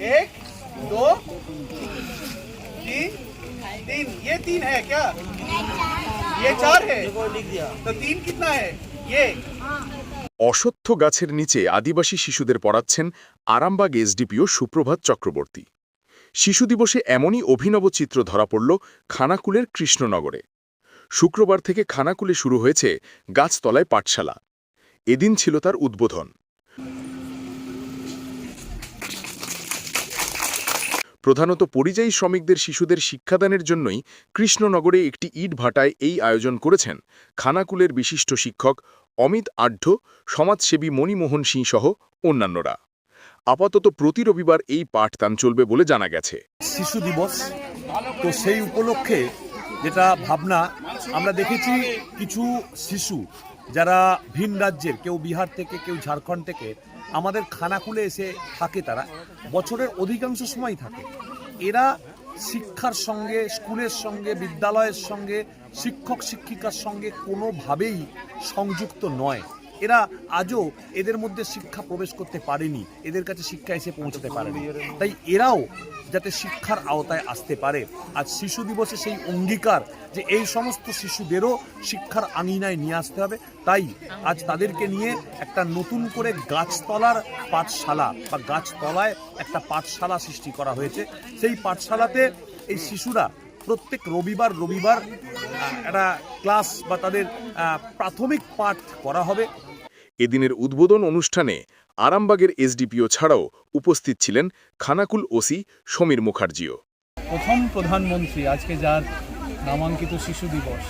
एक, दो, तीन, तीन। ये तीन है क्या? ये चार है। तो तीन कितना है? ये। অশ্বত্থ গাছের নিচে আদিবাসী শিশুদের পড়াচ্ছেন আরামবাগ এসডিপিও সুপ্রভাত চক্রবর্তী। শিশু দিবসে এমনই অভিনব চিত্র ধরা পড়ল খানাকুলের কৃষ্ণনগরে। শুক্রবার থেকে খানাকুলে শুরু হয়েছে গাছতলায় পাঠশালা। এদিন ছিল তার উদ্বোধন। প্রধানত পরিযায়ী শ্রমিকদের শিশুদের শিক্ষাদানের জন্যই কৃষ্ণনগরে একটি ইটভাটায় এই আয়োজন করেছেন খানাকুলের বিশিষ্ট শিক্ষক অমিত আঢ্য, সমাজসেবী মণিমোহন সিং সহ অন্যান্যরা। আপাতত প্রতি রবিবার এই পাঠদান চলবে বলে জানা গেছে। শিশু দিবস, তো সেই উপলক্ষে যেটা ভাবনা, আমরা দেখেছি কিছু শিশু যারা ভিন রাজ্যের, কেউ বিহার থেকে, কেউ ঝাড়খণ্ড থেকে আমাদের খানাকুলে এসে থাকে। তারা বছরের অধিকাংশ সময় থাকে। এরা শিক্ষার সঙ্গে, স্কুলের সঙ্গে, বিদ্যালয়ের সঙ্গে, শিক্ষক শিক্ষিকার সঙ্গে কোনোভাবেই সংযুক্ত নয়। এরা আজও এদের মধ্যে শিক্ষা প্রবেশ করতে পারেনি, এদের কাছে শিক্ষা এসে পৌঁছতে পারেনি। তাই এরাও যাতে শিক্ষার আওতায় আসতে পারে, আজ শিশু দিবসে সেই অঙ্গীকার যে এই সমস্ত শিশুদেরও শিক্ষার আঙিনায় নিয়ে আসতে হবে। তাই আজ তাদেরকে নিয়ে একটা নতুন করে গাছতলার পাঠশালা বা গাছতলায় একটা পাঠশালা সৃষ্টি করা হয়েছে। সেই পাঠশালাতে এই শিশুরা প্রত্যেক রবিবার একটা ক্লাস বা তাদের প্রাথমিক পাঠ করা হবে। এদিনের উদ্বোধন অনুষ্ঠানে আরামবাগের এসডিপিও ছাড়াও উপস্থিত ছিলেন খানাকুল ওসি সমীর মুখার্জিও। প্রথম প্রধানমন্ত্রী, আজকে যার নামাঙ্কিত শিশু দিবস,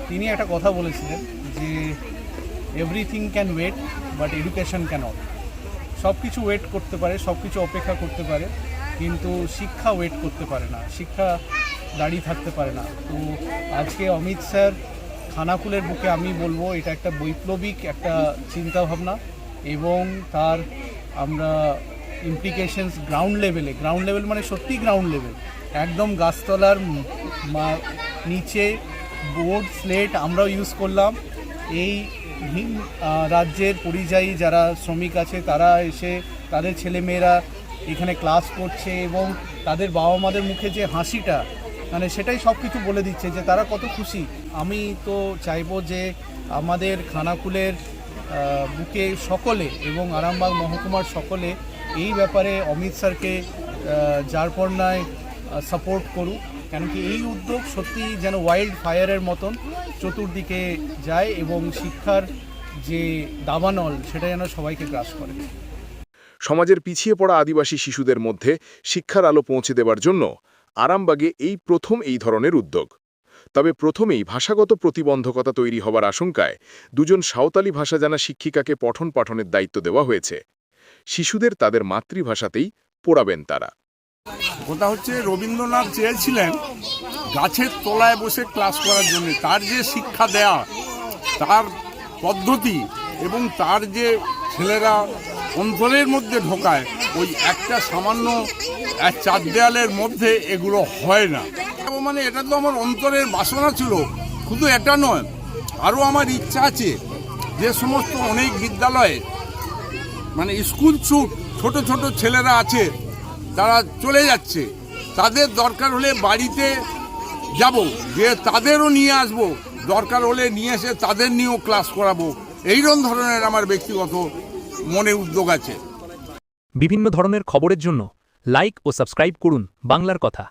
তিনি একটা কথা বলেছিলেন যে everything can wait but education can't. সব কিছু ওয়েট করতে পারে, সব কিছু অপেক্ষা করতে পারে, কিন্তু শিক্ষা ওয়েট করতে পারে না, শিক্ষা দাঁড়িয়ে থাকতে পারে না। তো আজকে অমিত স্যার খানাকুলের বুকে, আমি বলবো এটা একটা বৈপ্লবিক একটা চিন্তাভাবনা, এবং তার আমরা ইমপ্লিকেশনস গ্রাউন্ড লেভেল মানে সত্যি গ্রাউন্ড লেভেল, একদম গাছতলার নিচে বোর্ড স্লেট আমরাও ইউজ করলাম। এই ভিন রাজ্যের পরিযায়ী যারা শ্রমিক আছে তারা এসে তাদের ছেলেমেয়েরা এখানে ক্লাস করছে, এবং তাদের বাবা মাদের মুখে যে হাসিটা, মানে সেটাই সব কিছু বলে দিচ্ছে যে তারা কত খুশি। আমি তো চাইবো যে আমাদের খানাকুলের বুকে সকলে এবং আরামবাগ মহকুমার সকলে এই ব্যাপারে অমিত স্যারকে যারপরনায় সাপোর্ট করুক, কেন কি এই উদ্যোগ সত্যি যেন ওয়াইল্ড ফায়ারের মতন চতুর্দিকে যায় এবং শিক্ষার যে দাবানল সেটা যেন সবাইকে গ্রাস করে। সমাজের পিছিয়ে পড়া আদিবাসী শিশুদের মধ্যে শিক্ষার আলো পৌঁছে দেওয়ার জন্য আরামবাগে এই প্রথম এই ধরনের উদ্যোগ। তবে প্রথমেই ভাষাগত প্রতিবন্ধকতা তৈরি হবার আশঙ্কায় দুজন সাঁওতালি ভাষা জানা শিক্ষিকাকে পঠন পাঠনের দায়িত্ব দেওয়া হয়েছে। শিশুদের তাদের মাতৃভাষাতেই পড়াবেন তারা। কথা হচ্ছে, রবীন্দ্রনাথ চেয়েছিলেন গাছের তলায় বসে ক্লাস করার জন্য। তার যে শিক্ষা দেয়া, তার পদ্ধতি এবং তার যে ছেলেরা অন্তরের মধ্যে ঢোকায়, ওই একটা সামান্য চার দেয়ালের মধ্যে এগুলো হয় না। মানে এটা তো আমার অন্তরের বাসনা ছিল, শুধু এটা নয়, আরও আমার ইচ্ছা আছে যে সমস্ত অনেক বিদ্যালয়ে মানে স্কুল ছুট ছোট ছোট ছেলেরা আছে, তারা চলে যাচ্ছে, তাদের দরকার হলে বাড়িতে যাব, যে তাদেরও নিয়ে আসব, দরকার হলে নিয়ে এসে তাদের নিয়েও ক্লাস করাবো। এইরকম ধরনের আমার ব্যক্তিগত মনে উদ্যোগ আছে। বিভিন্ন ধরনের খবরের জন্য লাইক ও সাবস্ক্রাইব করুন বাংলার কথা।